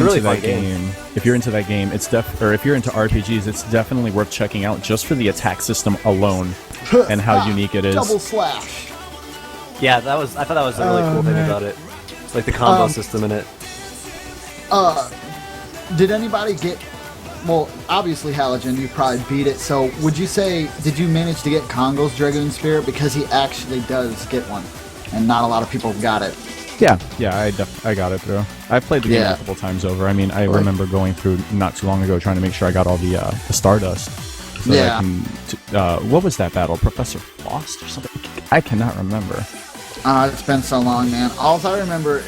into that game, if you're into that game, or if you're into RPGs, it's definitely worth checking out just for the attack system alone and how unique it is. Double slash. Yeah, I thought that was a really cool thing about it. It's like the combo system in it. Did anybody get? Well, obviously, Halogen, you probably beat it. So, would you say, did you manage to get Kongo's Dragoon Spirit? Because he actually does get one, and not a lot of people got it. Yeah, I got it through. I've played the game a couple times over. I mean, I remember going through not too long ago trying to make sure I got all the Stardust. So I can, what was that battle? Professor Frost or something? I cannot remember. It's been so long, man. All I remember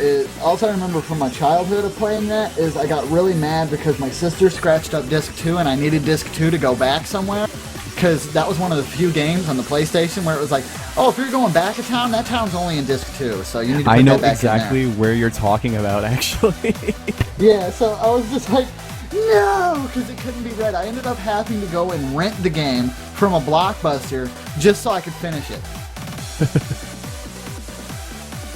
from my childhood of playing that is I got really mad because my sister scratched up Disc 2 and I needed Disc 2 to go back somewhere. Because that was one of the few games on the PlayStation where it was like, oh, if you're going back a town, that town's only in Disc 2, so you need to put I know that back exactly in there. where you're talking about, actually. Yeah, so I was just like, no, because it couldn't be read. I ended up having to go and rent the game from a Blockbuster just so I could finish it.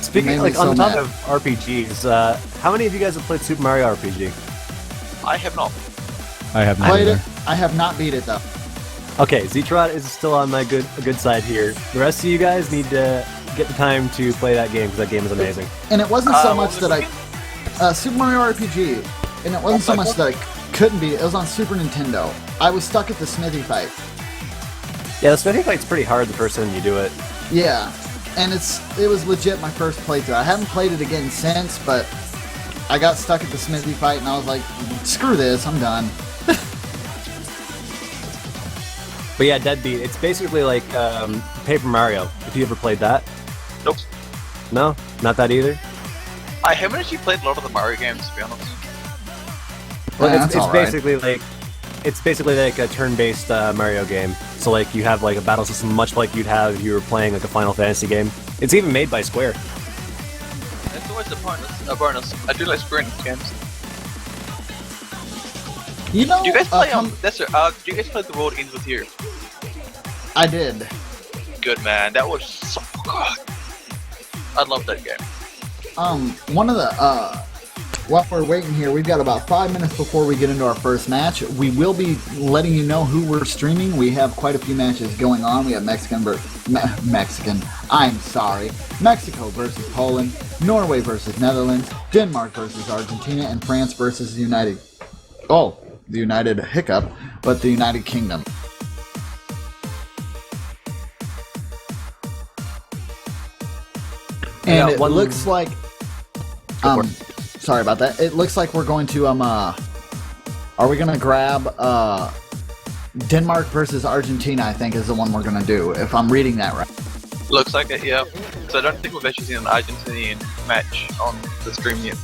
Speaking on the topic of RPGs, how many of you guys have played Super Mario RPG? I have not. I have not Played either. it. I have not beat it though. Okay, Zetrot is still on my good side here. The rest of you guys need to get the time to play that game because that game is amazing. And it wasn't so much that Super Mario RPG, and it wasn't so much that I couldn't beat it. It was on Super Nintendo. I was stuck at the Smithy fight. Yeah, the Smithy fight's pretty hard the first time you do it. Yeah, and it was legit my first playthrough. I haven't played it again since, but I got stuck at the Smithy fight, and I was like, screw this, I'm done. But yeah, Deadbeat, it's basically like Paper Mario, if you ever played that. Nope. No? Not that either? I haven't actually played a lot of the Mario games, to be honest. Well, Yeah, it's basically like a turn-based Mario game. So like you have like a battle system much like you'd have if you were playing like a Final Fantasy game. It's even made by Square. That's always a bonus. I do like Square Enix games. You know, Do you guys play do you guys play The World Ends With You? I did. Good, man. That was so good. I love that game. One of the, while we're waiting here, we've got about 5 minutes before we get into our first match. We will be letting you know who we're streaming. We have quite a few matches going on. We have Mexico versus Poland, Norway versus Netherlands, Denmark versus Argentina, and France versus the United Kingdom. And it looks like, sorry about that. It looks like we're going to, are we going to grab, Denmark versus Argentina, I think is the one we're going to do, if I'm reading that right. Looks like it, yeah. So I don't think we've actually seen an Argentinian match on the stream yet.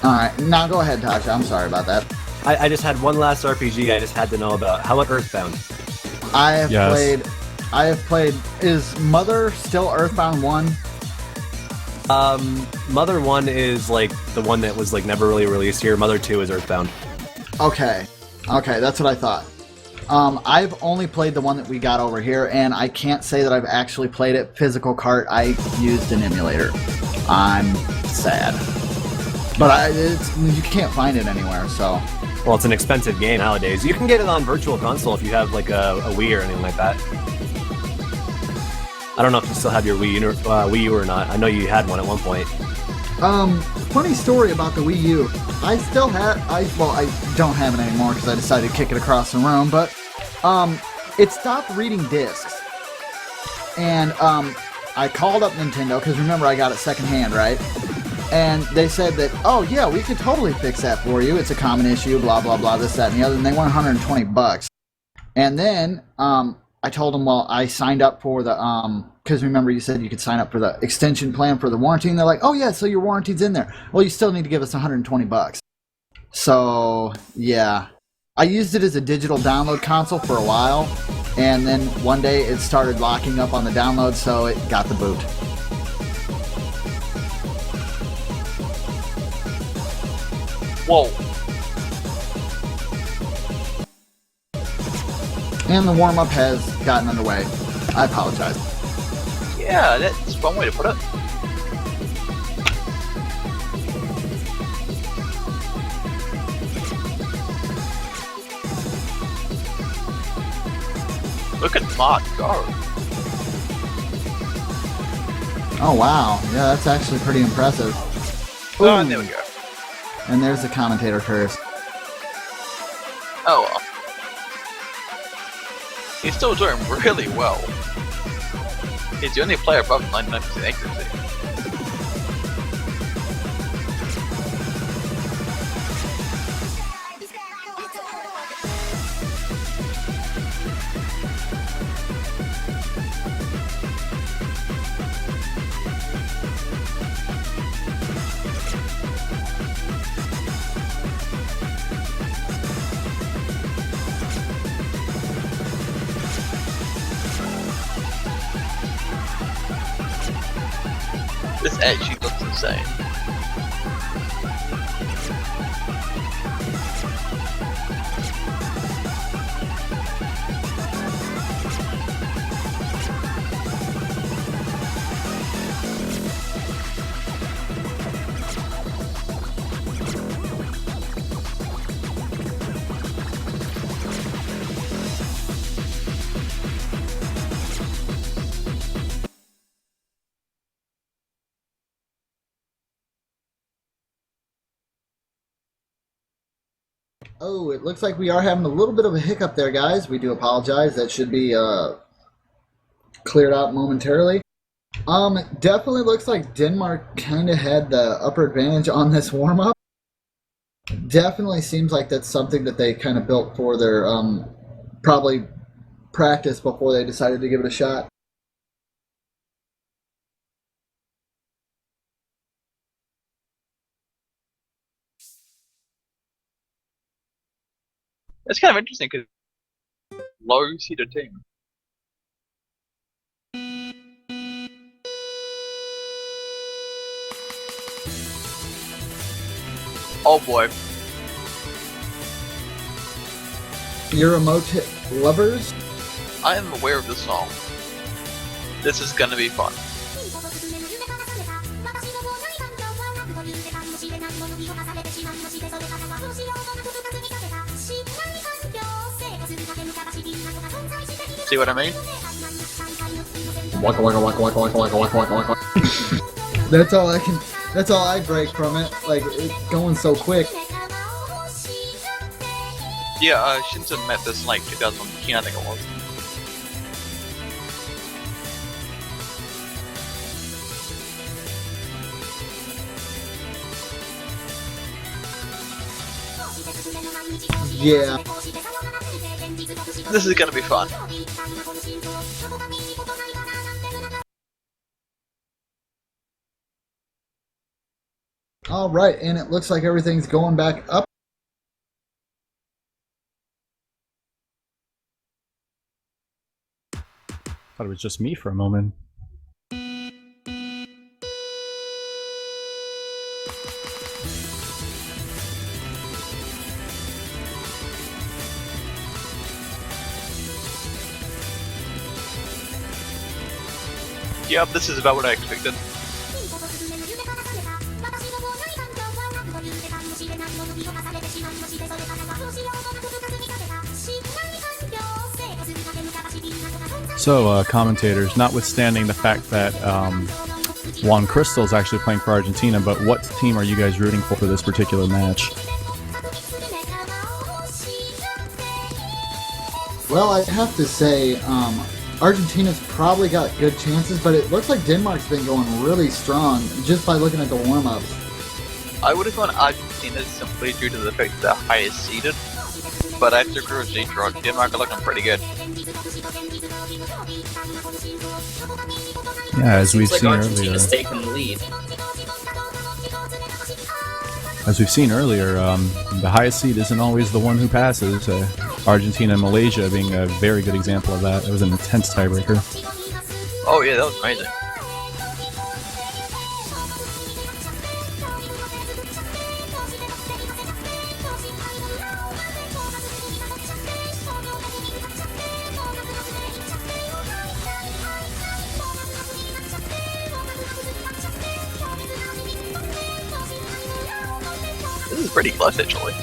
Alright, now go ahead, Tasha. I'm sorry about that. I just had one last RPG I just had to know about. How about Earthbound? I have played, is Mother still Earthbound 1? Mother 1 is like the one that was like never really released here. Mother 2 is Earthbound. Okay, that's what I thought. I've only played the one that we got over here, and I can't say that I've actually played it physical cart. I used an emulator. I'm sad. But you can't find it anywhere, so... Well, it's an expensive game nowadays. You can get it on Virtual Console if you have like a Wii or anything like that. I don't know if you still have your Wii U or not. I know you had one at one point. Funny story about the Wii U. I still have... I don't have it anymore because I decided to kick it across the room, but... it stopped reading discs. And, I called up Nintendo, because remember I got it secondhand, right? And they said that, oh yeah, we could totally fix that for you. It's a common issue, blah, blah, blah, this, that, and the other. And they want $120. And then I told them, well, I signed up for the, because remember you said you could sign up for the extension plan for the warranty. And they're like, oh yeah, so your warranty's in there. Well, you still need to give us $120. So, yeah. I used it as a digital download console for a while. And then one day it started locking up on the download, so it got the boot. Whoa. And the warm-up has gotten underway. I apologize. Yeah, that's one way to put it. Look at Mark go. Oh wow, yeah, that's actually pretty impressive. Oh, Ooh. and there we go. And there's the commentator curse. Oh well. He's still doing really well. He's the only player above 99% accuracy. This actually looks insane. Oh, it looks like we are having a little bit of a hiccup there, guys. We do apologize. That should be cleared out momentarily. Definitely looks like Denmark kind of had the upper advantage on this warm-up. Definitely seems like that's something that they kind of built for their probably practice before they decided to give it a shot. It's kind of interesting because low seeded team. Oh boy. Your remote lovers? I am aware of this song. This is gonna be fun. See what I mean? That's all I break from it. Like, it's going so quick. Yeah, Shinzo met this in like 2010, I think it was. Yeah. This is gonna be fun. All right, and it looks like everything's going back up. Thought it was just me for a moment. Yep, this is about what I expected. So, commentators, notwithstanding the fact that Juan Crystal is actually playing for Argentina, but what team are you guys rooting for this particular match? Well, I have to say, Argentina's probably got good chances, but it looks like Denmark's been going really strong just by looking at the warm-ups. I would have gone Argentina simply due to the fact that they're highest seeded, but I have to agree with G-Drog. Denmark are looking pretty good. Yeah, as we've seen Argentina's taking the lead. As we've seen earlier, the highest seed isn't always the one who passes. Argentina and Malaysia being a very good example of that. It was an intense tiebreaker. Oh yeah, that was amazing. This is pretty close, actually.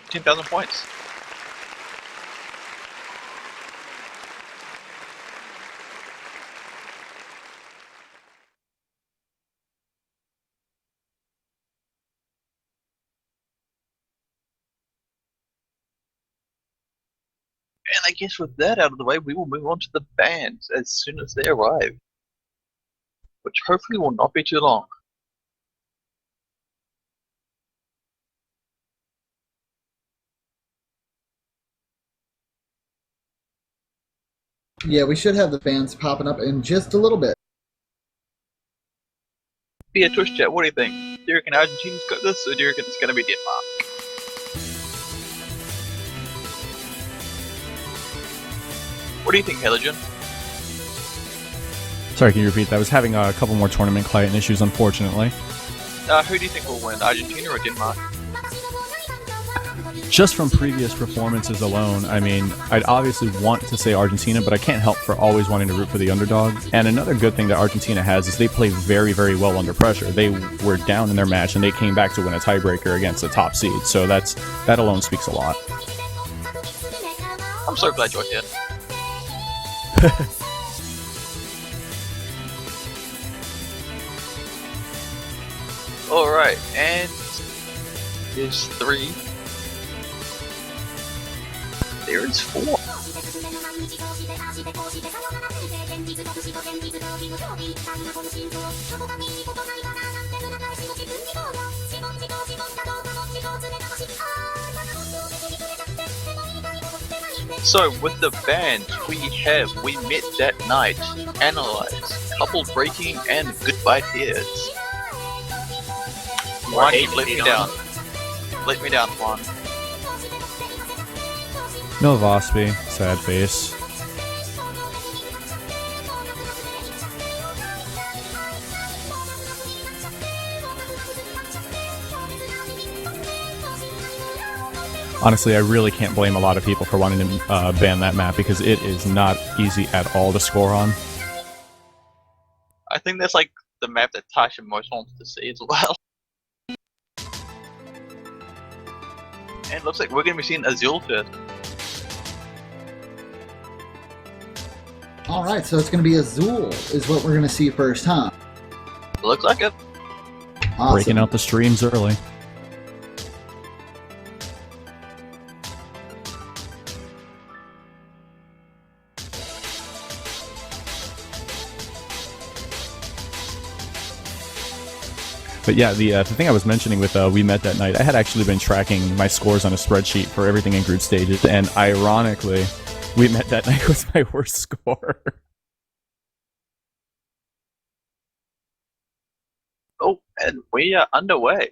10,000 points. And I guess with that out of the way, we will move on to the bands as soon as they arrive. Which hopefully will not be too long. Yeah, we should have the fans popping up in just a little bit. Via Twitch chat, what do you think? Do you reckon Argentina's got this, or do you reckon it's going to be Denmark? What do you think, Heligen? Sorry, can you repeat that? I was having a couple more tournament client issues, unfortunately. Who do you think will win, Argentina or Denmark? Just from previous performances alone, I mean, I'd obviously want to say Argentina, but I can't help for always wanting to root for the underdog. And another good thing that Argentina has is they play very, very well under pressure. They were down in their match, and they came back to win a tiebreaker against a top seed. So that alone speaks a lot. I'm so glad you're here. Alright, and there's 3. There is 4. So with the band we met that night, analyze, couple breaking, and goodbye tears. Juan, let me down. Let me down, Juan. No Vosby, sad face. Honestly, I really can't blame a lot of people for wanting to ban that map because it is not easy at all to score on. I think that's like the map that Tasha most wants to see as well. And it looks like we're going to be seeing Azul first. Alright, so it's going to be Azul is what we're going to see first, huh? Looks like it. Awesome. Breaking out the streams early. But yeah, the thing I was mentioning with We Met That Night, I had actually been tracking my scores on a spreadsheet for everything in group stages, and ironically, We Met That Night was my worst score. Oh, and we are underway.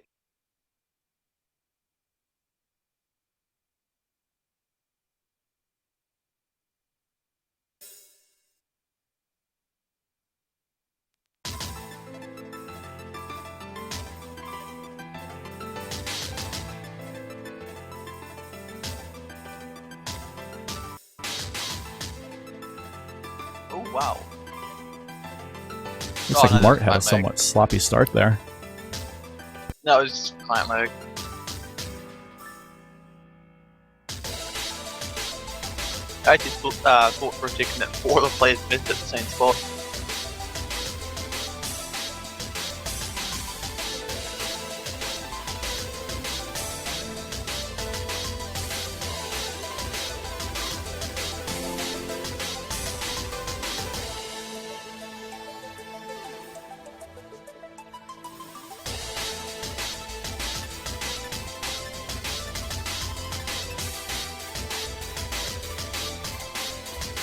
Oh, wow. Looks like Mart had a somewhat sloppy start there. No, it was just client mode. I just thought for a second that 4 of the players missed at the same spot.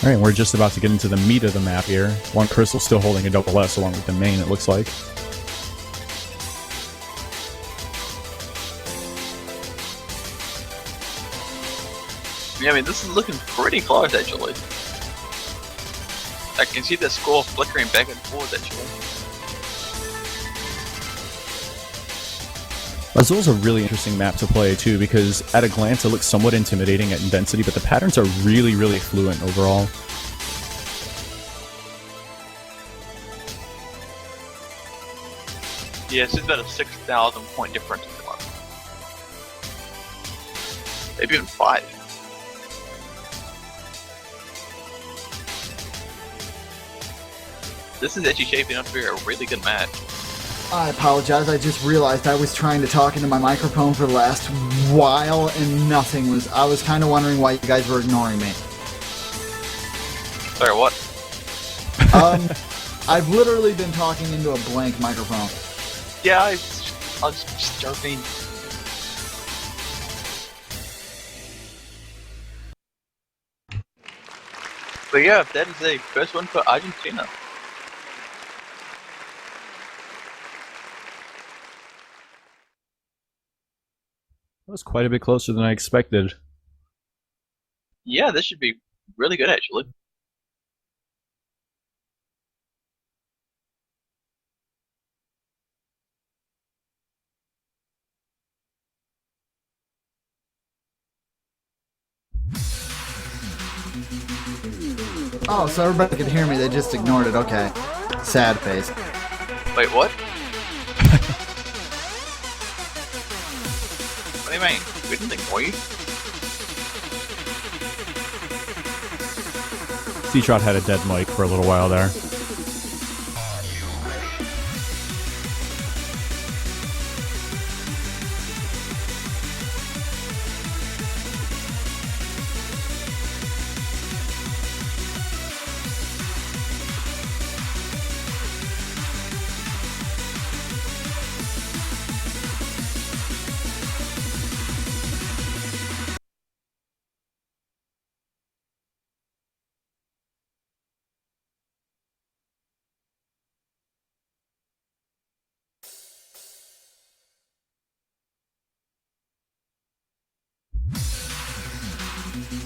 Alright, we're just about to get into the meat of the map here. One Crystal still holding a double S along with the main, it looks like. Yeah, I mean, this is looking pretty close, actually. I can see the score flickering back and forth, actually. Azul's a really interesting map to play too, because at a glance it looks somewhat intimidating at density, but the patterns are really, really fluent overall. Yeah, it's about a 6,000 point difference in the mark. maybe even 5. This is actually shaping up to be a really good match. I apologize, I just realized I was trying to talk into my microphone for the last while and nothing was... I was kind of wondering why you guys were ignoring me. Sorry, what? I've literally been talking into a blank microphone. Yeah, I was just joking. But yeah, that is a first one for Argentina. That was quite a bit closer than I expected. Yeah, this should be really good actually. Oh, so everybody could hear me, they just ignored it, okay. Sad face. Wait, what? What do you mean? We didn't ignore you? C-Trot had a dead mic for a little while there.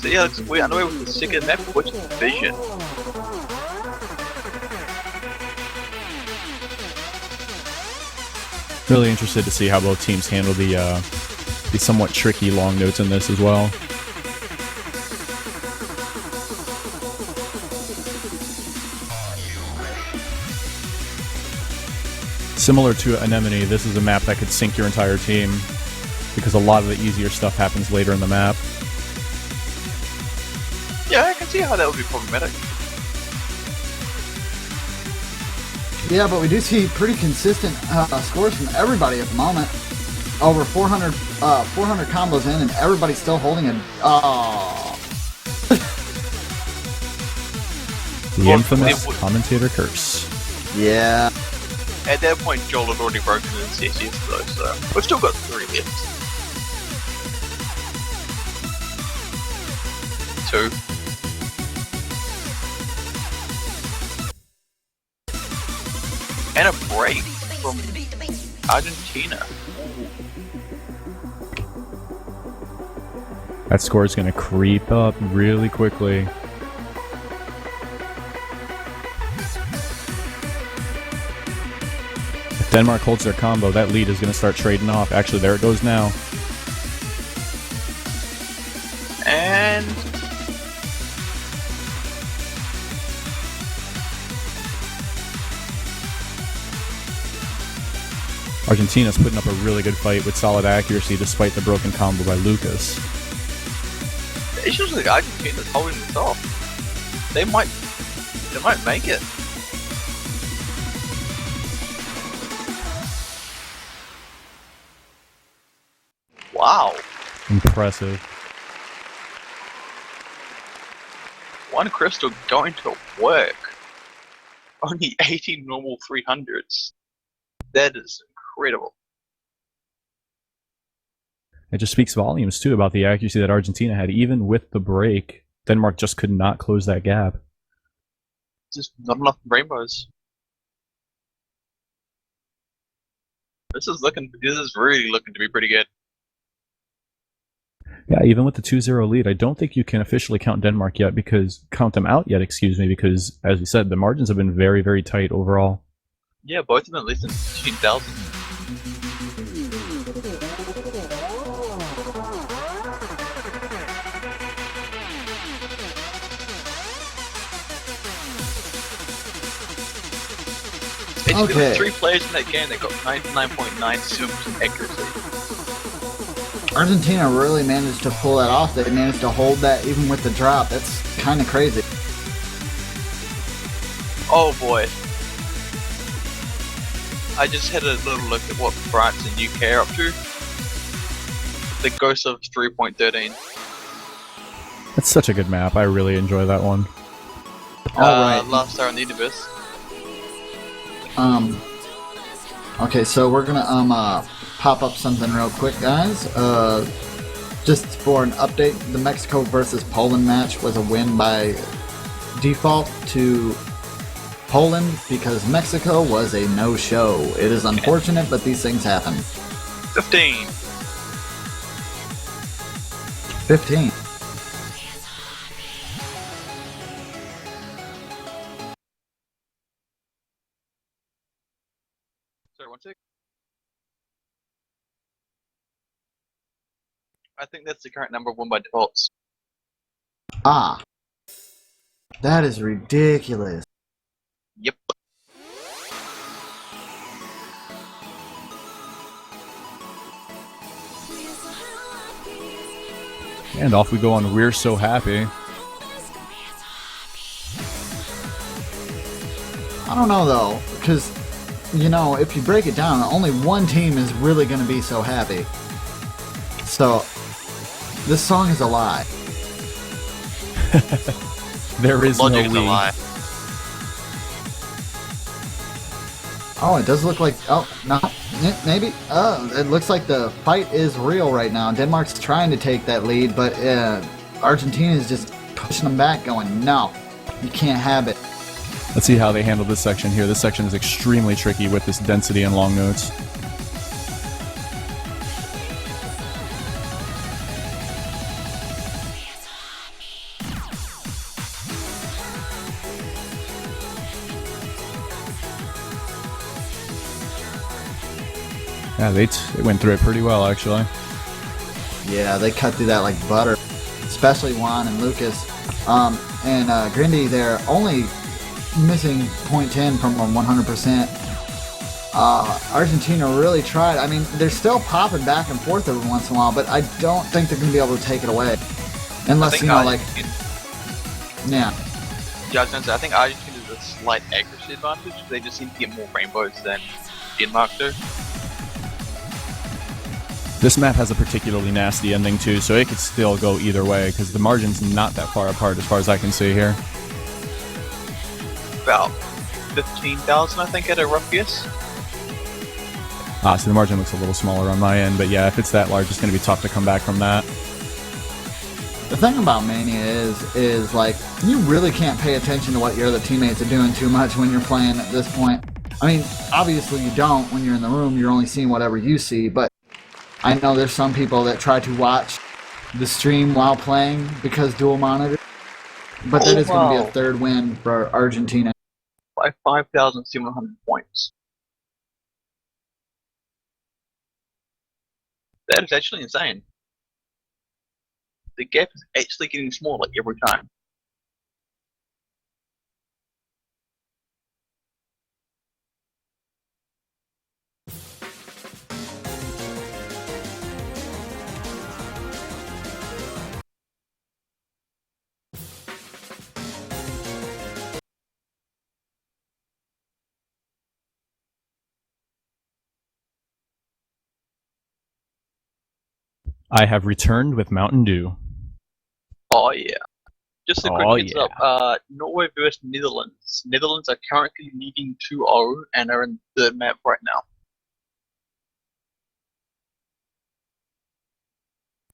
So yeah, we're underway with the second map, which is Vision. Really interested to see how both teams handle the somewhat tricky long notes in this as well. Similar to Anemone, this is a map that could sink your entire team because a lot of the easier stuff happens later in the map. Yeah, I can see how that would be problematic. Yeah, but we do see pretty consistent scores from everybody at the moment. Over 400 combos in, and everybody's still holding it. Oh. The infamous commentator curse. Yeah. At that point, Joel had already broken in CCS though, so we've still got 3 hits. 2. And a break from Argentina. That score is going to creep up really quickly. If Denmark holds their combo, that lead is going to start trading off. Actually, there it goes now. And Argentina's putting up a really good fight with solid accuracy despite the broken combo by Lucas. the issue is like Argentina's holding this off. They might make it. Wow. Impressive. One crystal going to work. Only 18 normal 300s. That is incredible. It just speaks volumes, too, about the accuracy that Argentina had. Even with the break, Denmark just could not close that gap. Just not enough rainbows. This is really looking to be pretty good. Yeah, even with the 2-0 lead, I don't think you can officially count Denmark yet, count them out yet, excuse me, because, as we said, the margins have been very, very tight overall. Yeah, both of them at least in 15,000. Basically, Okay. with 3 players in that game that got 99.97% accuracy. Argentina really managed to pull that off. They managed to hold that even with the drop. That's kind of crazy. Oh boy. I just had a little look at what France and UK are up to. The Ghost of 3.13. That's such a good map. I really enjoy that one. Alright. Last Star on the Universe. Okay, so we're gonna pop up something real quick, guys. Just for an update, the Mexico versus Poland match was a win by default to Poland because Mexico was a no-show. It is unfortunate, but these things happen. 15. 15. Sorry, 1 sec. I think that's the current number one by defaults. Ah. That is ridiculous. Yep. And off we go on We're So Happy. I don't know though, because, you know, if you break it down, only one team is really going to be so happy. So, this song is a lie. There is no Logic is a we. lie. Oh, it does look like... Oh, no. Maybe. Oh, it looks like the fight is real right now. Denmark's trying to take that lead, but Argentina is just pushing them back, going, no, you can't have it. Let's see how they handle this section here. This section is extremely tricky with this density and long notes. Yeah, they went through it pretty well, actually. Yeah, they cut through that like butter, especially Juan and Lucas. And Grindy, they're only missing 0.10 from 100%. Argentina really tried. I mean, they're still popping back and forth every once in a while, but I don't think they're going to be able to take it away. Unless, you know, like... Yeah. Judgments, I think Argentina has a slight accuracy advantage. They just seem to get more rainbows than Denmark do. This map has a particularly nasty ending too, so it could still go either way, because the margin's not that far apart as far as I can see here. About 15,000, I think, at a rough guess. So the margin looks a little smaller on my end, but yeah, if it's that large, it's going to be tough to come back from that. The thing about Mania is like, you really can't pay attention to what your other teammates are doing too much when you're playing at this point. I mean, obviously you don't. When you're in the room, you're only seeing whatever you see, but I know there's some people that try to watch the stream while playing because dual monitor. But that is going to be a third win for Argentina. By 5,700 points. That is actually insane. The gap is actually getting smaller every time. I have returned with Mountain Dew. Oh yeah. Just a quick Oh, heads up. Norway versus Netherlands. Netherlands are currently leading 2-0 and are in the map right now.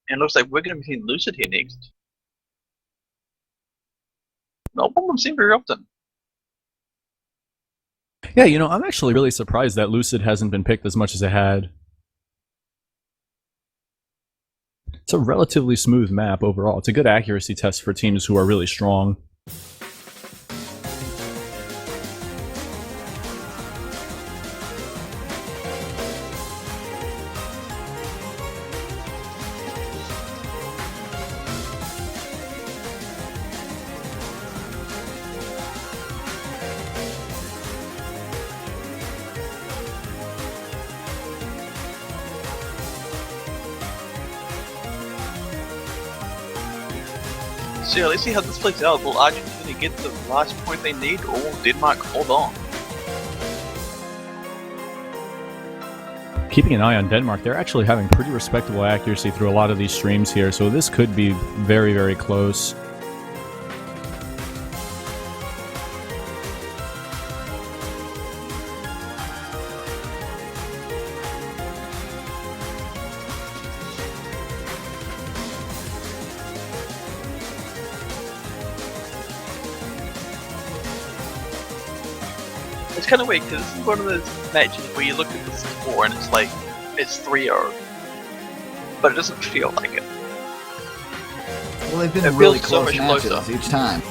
And it looks like we're going to be seeing Lucid here next. No problem seen very often. Yeah, you know, I'm actually really surprised that Lucid hasn't been picked as much as it had. It's a relatively smooth map overall. It's a good accuracy test for teams who are really strong. So yeah, let's see how this plays out. Will Argentina get the last point they need, or will Denmark hold on? Keeping an eye on Denmark, they're actually having pretty respectable accuracy through a lot of these streams here, so this could be very, very close. It's kind of weird because this is one of those matches where you look at the score and it's like, it's 3-0. But it doesn't feel like it. Well, they've been It really feels so close much matches closer. each time.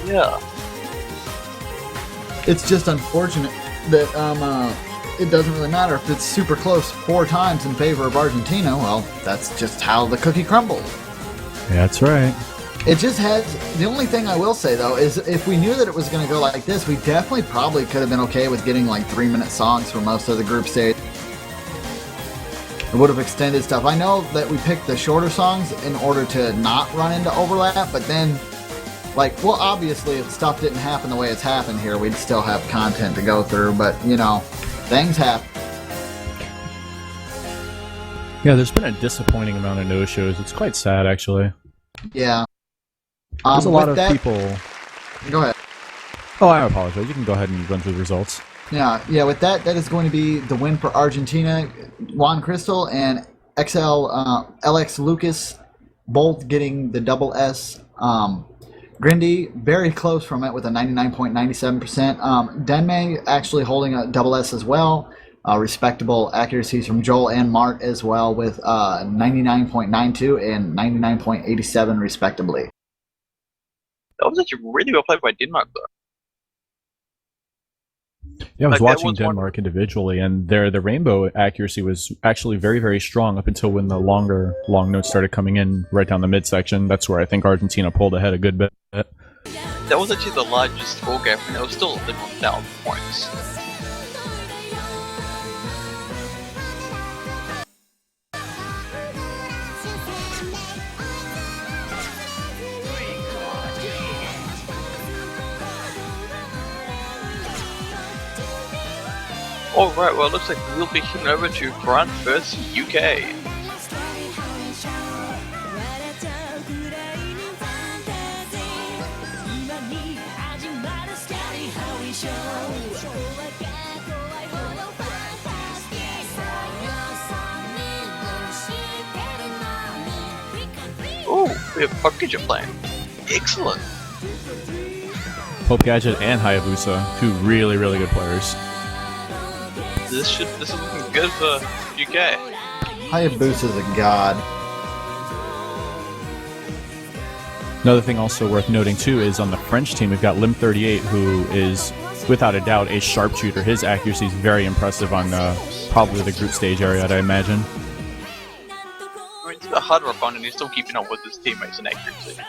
Yeah. It's just unfortunate that it doesn't really matter if it's super close 4 times in favor of Argentina. Well, that's just how the cookie crumbles. That's right. It just has. The only thing I will say though is if we knew that it was going to go like this, we definitely probably could have been okay with getting like 3-minute songs for most of the group stage. It would have extended stuff. I know that we picked the shorter songs in order to not run into overlap, but then, like, well, obviously if stuff didn't happen the way it's happened here, we'd still have content to go through, but, you know, things happen. Yeah, there's been a disappointing amount of no-shows. It's quite sad, actually. Yeah. There's a lot of that, people... Go ahead. Oh, I apologize. You can go ahead and run through the results. Yeah, with that is going to be the win for Argentina. Juan Crystal and LX Lucas both getting the double S. Grindy, very close from it with a 99.97%. Denmei actually holding a double S as well. Respectable accuracies from Joel and Mart as well with 99.92 and 99.87 respectively. That was actually really well played by Denmark, though. Yeah, I was Like, that watching was one- Denmark individually, and the rainbow accuracy was actually very, very strong up until when the long notes started coming in right down the midsection. That's where I think Argentina pulled ahead a good bit. That was actually the largest score gap, and it was still over 1,000 points. Alright, well it looks like we'll be heading over to France versus UK. Oh, we have Pop Gadget playing. Excellent. Pope Gadget and Hayabusa, two really, really good players. This is looking good for UK. Hayabusa's a god. Another thing also worth noting too is on the French team we've got Lim38, who is without a doubt a sharpshooter. His accuracy is very impressive on probably the group stage area, I'd imagine. I mean, it's a harder opponent, he's still keeping up with his teammates in accuracy.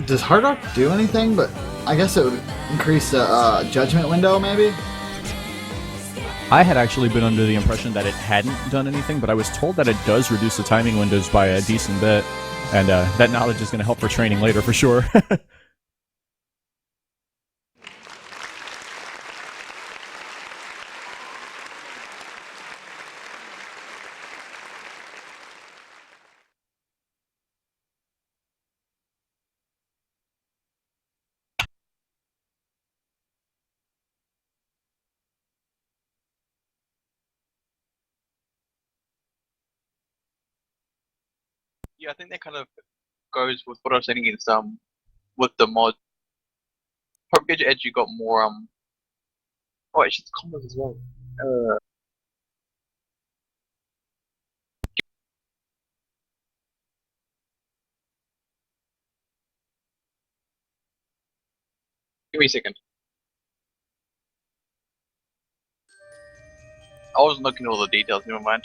Does Hard Rock do anything? But I guess it would increase the judgment window, maybe? I had actually been under the impression that it hadn't done anything, but I was told that it does reduce the timing windows by a decent bit, and that knowledge is going to help for training later for sure. Yeah, I think that kind of goes with what I was saying against with the mod. Pop Gadget actually got more oh, actually it's combos as well. Give me a second. I wasn't looking at all the details, never mind.